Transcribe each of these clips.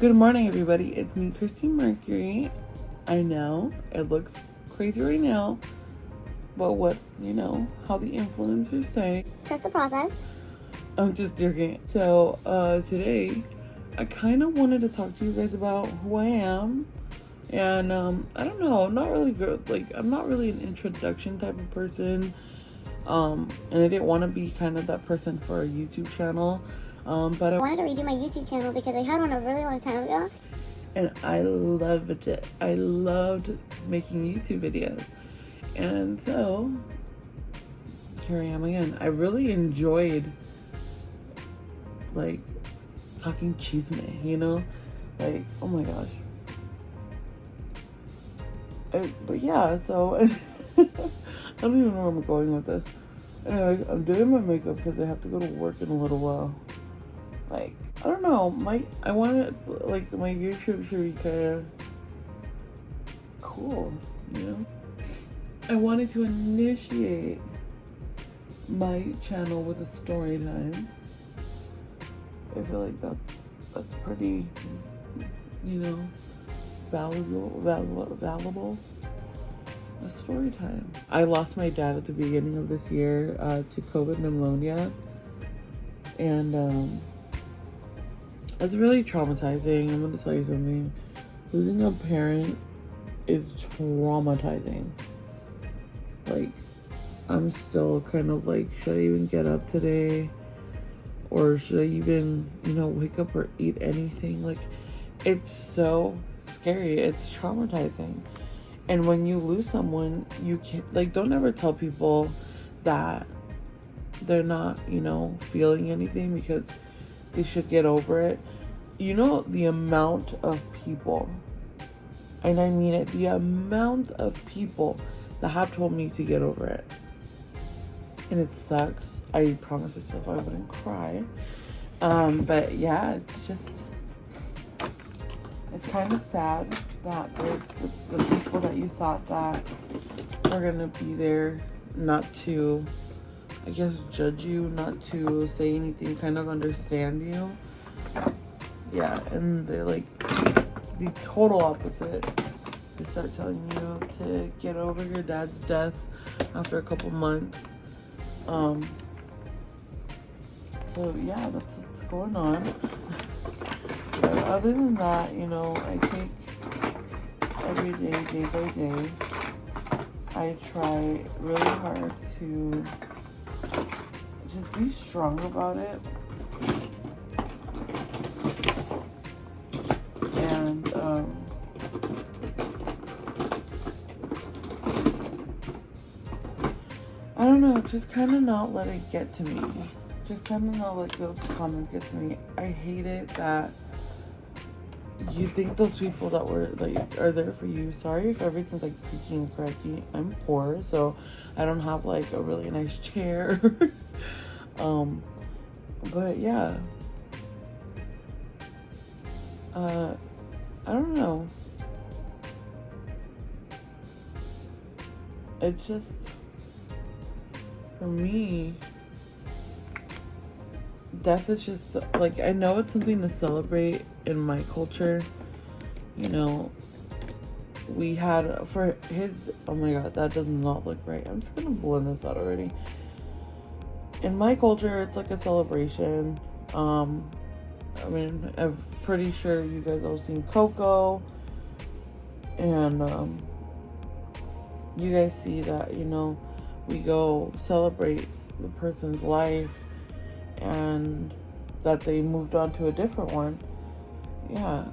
Good morning, everybody. It's me, Christine Mercury. I know it looks crazy right now, but how the influencers say. Trust the process. I'm just joking. So, today, I kind of wanted to talk to you guys about who I am. And, I don't know, I'm not really good. Like, I'm not really an introduction type of person. And I didn't want to be kind of that person for a YouTube channel. But I wanted to redo my YouTube channel because I had one a really long time ago. And I loved it. I loved making YouTube videos. And so, here I am again. I really enjoyed, like, talking chisme, Like, oh my gosh. But yeah, so, I don't even know where I'm going with this. Anyway, I'm doing my makeup because I have to go to work in a little while. Like, I don't know, I wanted, like, my YouTube should be kind of cool, I wanted to initiate my channel with a story time. I feel like that's pretty, valuable. A story time. I lost my dad at the beginning of this year to COVID pneumonia, and it's really traumatizing. I'm gonna tell you something. Losing a parent is traumatizing. Like, I'm still kind of like, should I even get up today? Or should I even, wake up or eat anything? Like, it's so scary. It's traumatizing. And when you lose someone, you can't, like, don't ever tell people that they're not, feeling anything because they should get over it. The amount of people, and I mean it, the amount of people that have told me to get over it. And it sucks. I promised myself I wouldn't cry. But yeah, it's kind of sad that there's the people that you thought that are gonna be there not to, I guess, judge you, not to say anything, kind of understand you. Yeah, and they're like the total opposite. They start telling you to get over your dad's death after a couple months. So yeah, that's what's going on. But other than that, I think every day by day, I try really hard to just be strong about it. And, I don't know, just kind of not let it get to me. Just kind of not let those comments get to me. I hate it that you think those people that were, like, are there for you. Sorry if everything's, like, creaky and cracky. I'm poor, so I don't have, like, a really nice chair. But yeah. I don't know. It's just, for me, death is just, like, I know it's something to celebrate in my culture. We had, for his, oh my god, that does not look right. I'm just gonna blend this out already. In my culture, it's like a celebration. I mean, I'm pretty sure you guys all seen Coco, and you guys see that, we go celebrate the person's life and that they moved on to a different one. Yeah.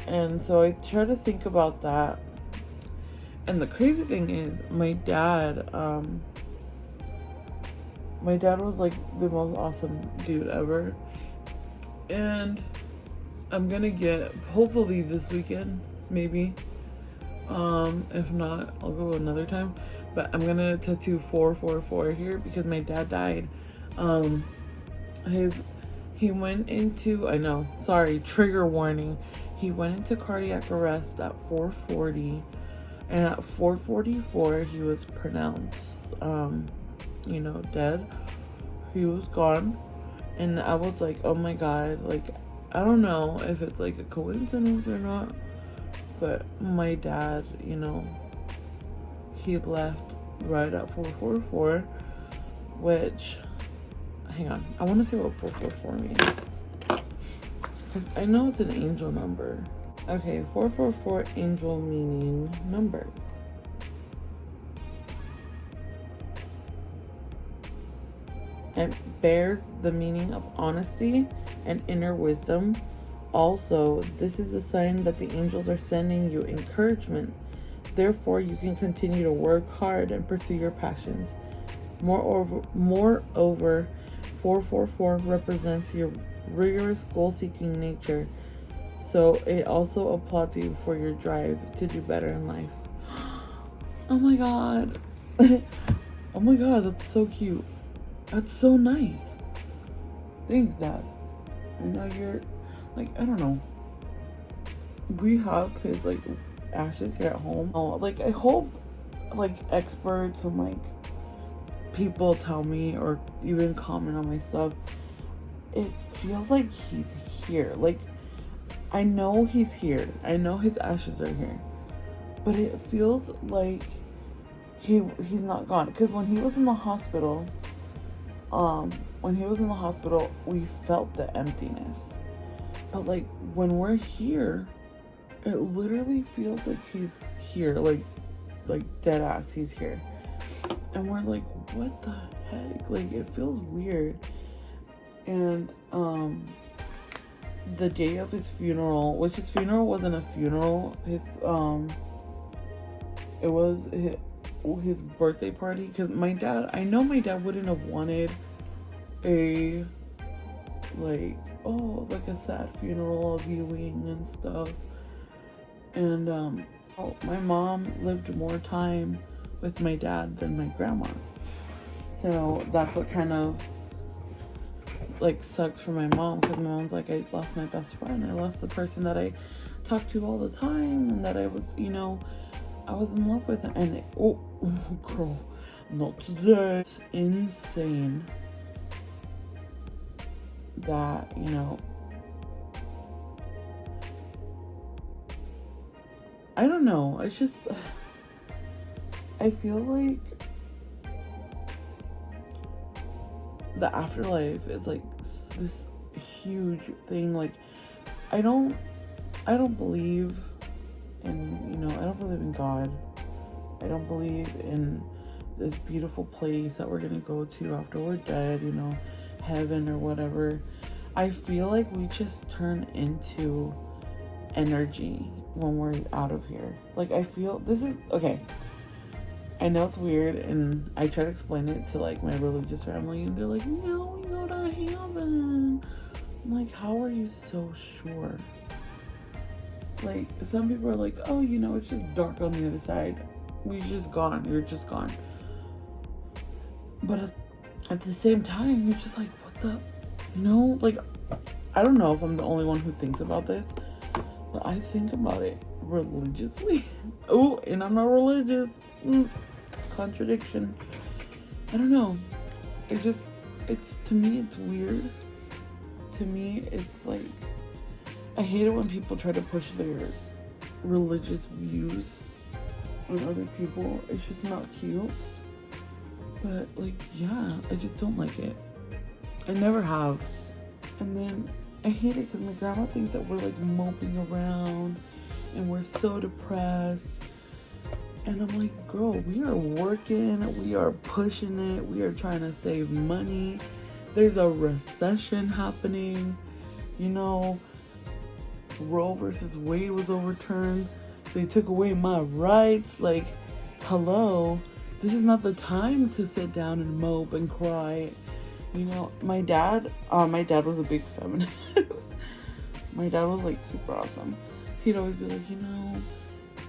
And so I try to think about that. And the crazy thing is, my dad was like the most awesome dude ever. And I'm gonna get, hopefully this weekend, maybe. If not, I'll go another time. But I'm gonna tattoo 444 here because my dad died. He went into, I know, sorry, trigger warning. He went into cardiac arrest at 4:40, and at 4:44 he was pronounced, dead. He was gone, and I was like, oh my god, like, I don't know if it's like a coincidence or not, but my dad, you know, he left right at 444, which, hang on, I want to say what 444 means, because I know it's an angel number. Okay, 444 angel meaning numbers. It bears the meaning of honesty and inner wisdom. Also, this is a sign that the angels are sending you encouragement. Therefore, you can continue to work hard and pursue your passions. Moreover, 444 represents your rigorous goal-seeking nature. So it also applauds you for your drive to do better in life. Oh my god. Oh my god, that's so cute. That's so nice. Thanks, Dad. I know you're, like, I don't know. We have his, like, ashes here at home. Oh, like, I hope, like, experts and, like, people tell me or even comment on my stuff. It feels like he's here. Like, I know he's here. I know his ashes are here. But it feels like he's not gone. Because when he was in the hospital, we felt the emptiness. But like when we're here, it literally feels like he's here, like dead ass, he's here. And we're like, what the heck? Like, it feels weird. And the day of his funeral, which his funeral wasn't a funeral, it was his birthday party, because I know my dad wouldn't have wanted a a sad funeral viewing and stuff. And my mom lived more time with my dad than my grandma, so that's what kind of like sucked for my mom, because my mom's like, I lost my best friend, I lost the person that I talked to all the time and that I was, you know, I was in love with. And oh girl, not today. It's insane that, you know, I don't know, it's just, I feel like the afterlife is like this huge thing. Like, I don't believe in, you know, I don't believe in God. I don't believe in this beautiful place that we're gonna go to after we're dead, you know, heaven or whatever. I feel like we just turn into energy when we're out of here. Like, I feel this is okay. I know it's weird, and I try to explain it to like my religious family, and they're like, no, we go to heaven. I'm like, how are you so sure? Like, some people are like, oh, you know, it's just dark on the other side. We're just gone. You're just gone. But at the same time, you're just like, what the, you know, like, I don't know if I'm the only one who thinks about this, but I think about it religiously. Oh, and I'm not religious. Contradiction. I don't know. To me, it's weird. To me, it's like, I hate it when people try to push their religious views on other people. It's just not cute. But like, yeah, I just don't like it. I never have. And then I hate it because my grandma thinks that we're like moping around and we're so depressed. And I'm like, girl, we are working, we are pushing it, we are trying to save money. There's a recession happening, you know. Roe versus Wade was overturned. They took away my rights. Like, hello, this is not the time to sit down and mope and cry. You know, my dad was a big feminist. My dad was like super awesome. He'd always be like, you know,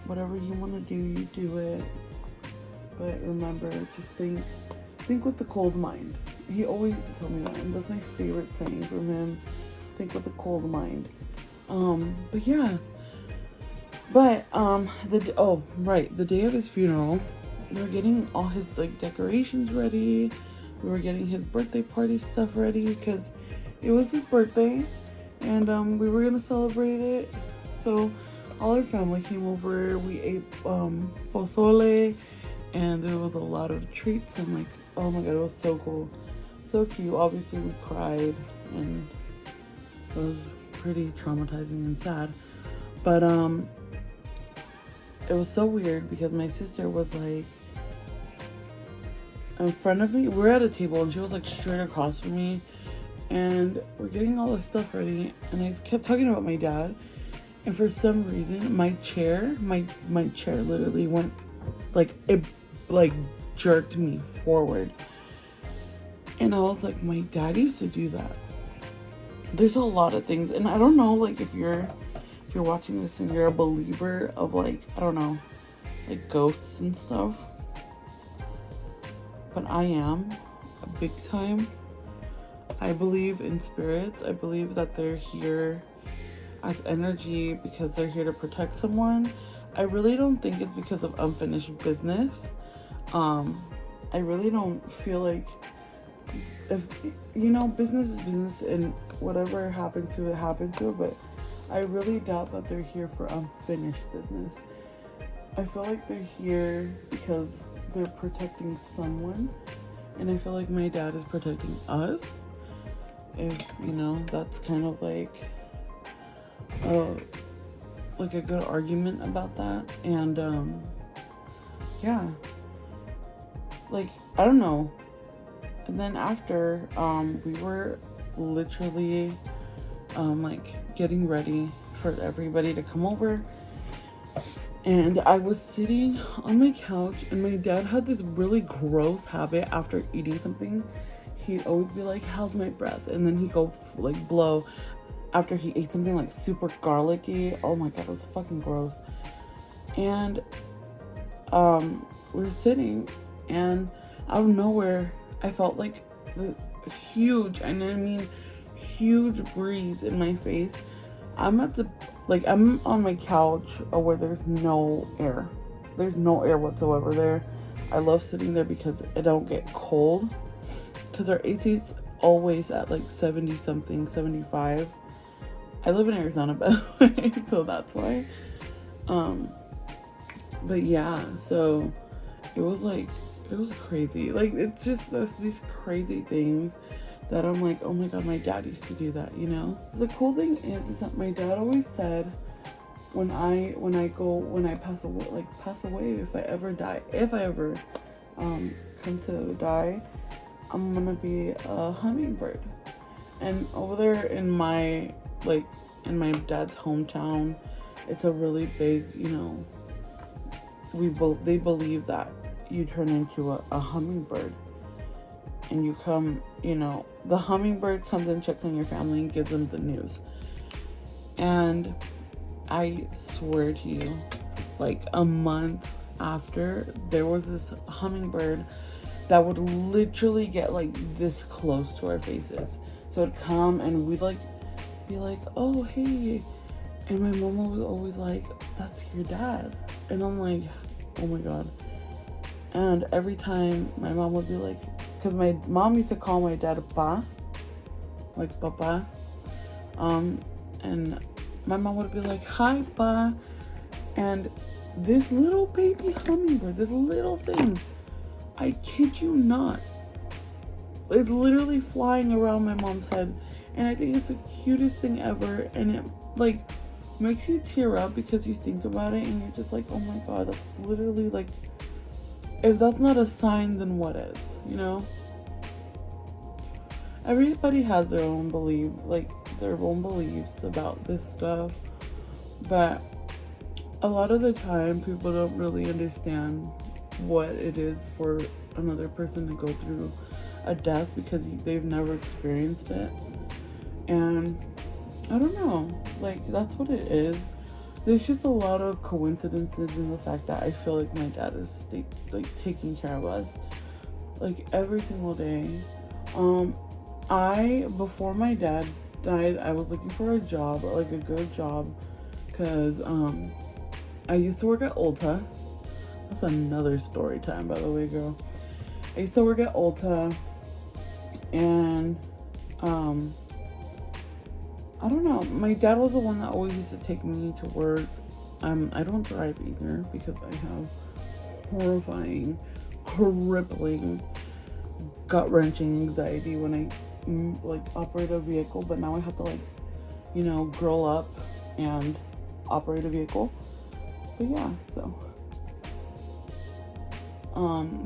whatever you want to do, you do it. But remember, just think with the cold mind. He always used to tell me that, and that's my favorite saying from him. Think with a cold mind. But yeah. But the day of his funeral, we were getting all his like decorations ready. We were getting his birthday party stuff ready because it was his birthday, and we were gonna celebrate it. So all our family came over. We ate pozole, and there was a lot of treats, and like, oh my god, it was so cool, so cute. Obviously we cried, and it was pretty traumatizing and sad, but it was so weird because my sister was like in front of me. We were at a table and she was like straight across from me, and we're getting all this stuff ready, and I kept talking about my dad, and for some reason my chair literally went like, it like jerked me forward, and I was like, my dad used to do that. There's a lot of things, and I don't know, like, if you're watching this and you're a believer of, like, I don't know, like ghosts and stuff, but I am a big time. I believe in spirits. I believe that they're here as energy because they're here to protect someone. I really don't think it's because of unfinished business. I really don't feel like, if business is business and whatever happens to it, but I really doubt that they're here for unfinished business. I feel like they're here because they're protecting someone, and I feel like my dad is protecting us. If that's kind of like a good argument about that. And yeah, like, I don't know. And then after, we were literally like getting ready for everybody to come over, and I was sitting on my couch, and my dad had this really gross habit. After eating something, he'd always be like, how's my breath? And then he'd go like blow after he ate something like super garlicky. Oh my god, it was fucking gross. And we were sitting, and out of nowhere I felt like the huge, and I mean huge, breeze in my face. I'm on my couch where there's no air. There's no air whatsoever there. I love sitting there because I don't get cold, because our AC's always at like 70 something, 75. I live in Arizona, by the way, so that's why. But yeah, so it was crazy. Like, it's just these crazy things that I'm like, oh my god, my dad used to do that, The cool thing is that my dad always said, when I pass away, if I ever come to die, I'm gonna be a hummingbird. And over there in my dad's hometown, it's a really big, they believe that you turn into a hummingbird, and you come, the hummingbird comes and checks on your family and gives them the news. And I swear to you, like a month after, there was this hummingbird that would literally get like this close to our faces. So it'd come, and we'd like be like, oh hey, and my mom was always like, that's your dad. And I'm like, oh my god. And every time my mom would be like, because my mom used to call my dad Pa, like Papa, and my mom would be like, hi Pa, and this little baby hummingbird, this little thing, I kid you not, is literally flying around my mom's head, and I think it's the cutest thing ever, and it like makes you tear up because you think about it, and you're just like, oh my god, that's literally like, if that's not a sign, then what is, Everybody has their own beliefs about this stuff, but a lot of the time people don't really understand what it is for another person to go through a death because they've never experienced it. And I don't know, like, that's what it is. There's just a lot of coincidences in the fact that I feel like my dad is taking care of us like every single day. Before my dad died, I was looking for a job, like a good job, because I used to work at Ulta. That's another story time, by the way, girl. I used to work at Ulta, and I don't know. My dad was the one that always used to take me to work. I don't drive either because I have horrifying, crippling, gut-wrenching anxiety when I like operate a vehicle. But now I have to like, you know, grow up and operate a vehicle. But yeah, so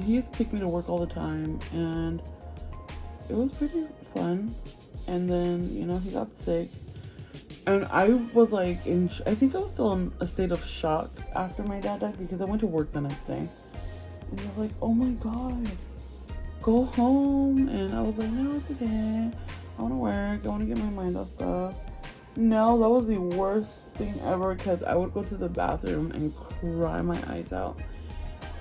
he used to take me to work all the time, and it was pretty fun. And then, you know, he got sick, and I was like I think I was still in a state of shock after my dad died, because I went to work the next day and they're like, oh my god, go home. And I was like, no, it's okay, I want to work, I want to get my mind off stuff. No, that was the worst thing ever, because I would go to the bathroom and cry my eyes out.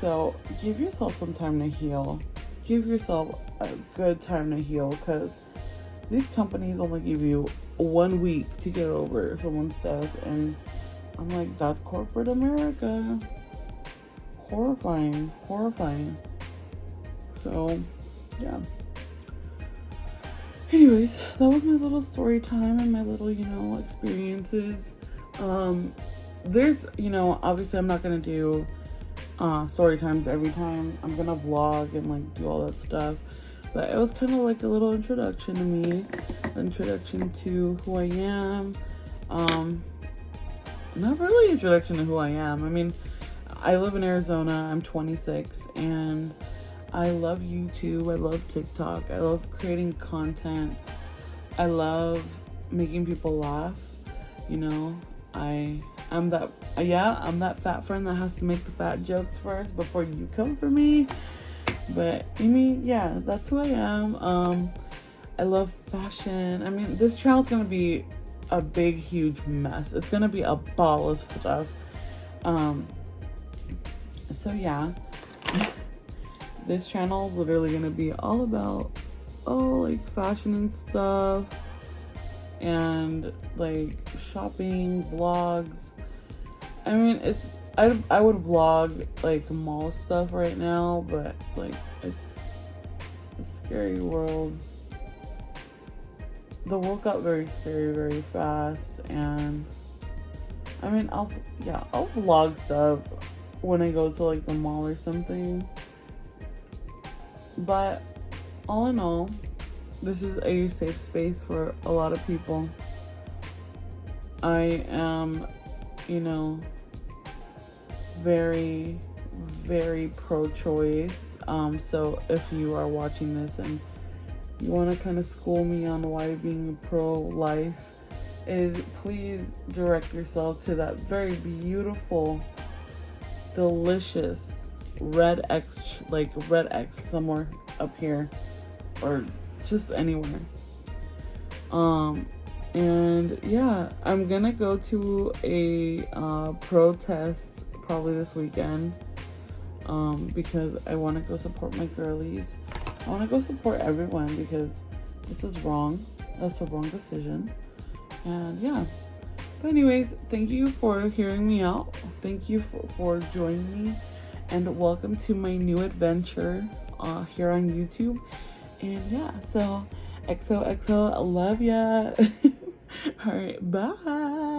So give yourself some time to heal. Give yourself a good time to heal, because these companies only give you 1 week to get over someone's death. And I'm like, that's corporate America. Horrifying. So, yeah. Anyways, that was my little story time and my little, you know, experiences. There's, you know, obviously I'm not gonna do story times every time. I'm gonna vlog and like do all that stuff, but it was kind of like a little introduction to me, introduction to who I am. Not really introduction to who I am. I mean, I live in Arizona, I'm 26, and I love YouTube, I love TikTok, I love creating content, I love making people laugh. You know, I'm that fat friend that has to make the fat jokes first before you come for me. But I mean, yeah, that's who I am. I love fashion. I mean, this channel's gonna be a big, huge mess. It's gonna be a ball of stuff. So yeah. This channel is literally gonna be all about like fashion and stuff, and like shopping, vlogs. I mean, I would vlog like mall stuff right now, but like it's a scary world. The world got very scary very fast, and I mean, I'll vlog stuff when I go to like the mall or something. But all in all, this is a safe space for a lot of people. I am, you know, very, very pro-choice. So if you are watching this and you want to kind of school me on why being pro-life is, please direct yourself to that very beautiful, delicious red X somewhere up here, or just anywhere. And yeah, I'm gonna go to a protest probably this weekend, because I want to go support my girlies. I want to go support everyone, because this is wrong. That's a wrong decision. And yeah. But anyways, thank you for hearing me out. Thank you for joining me, and welcome to my new adventure here on YouTube. And yeah, so XOXO, I love ya. All right, bye.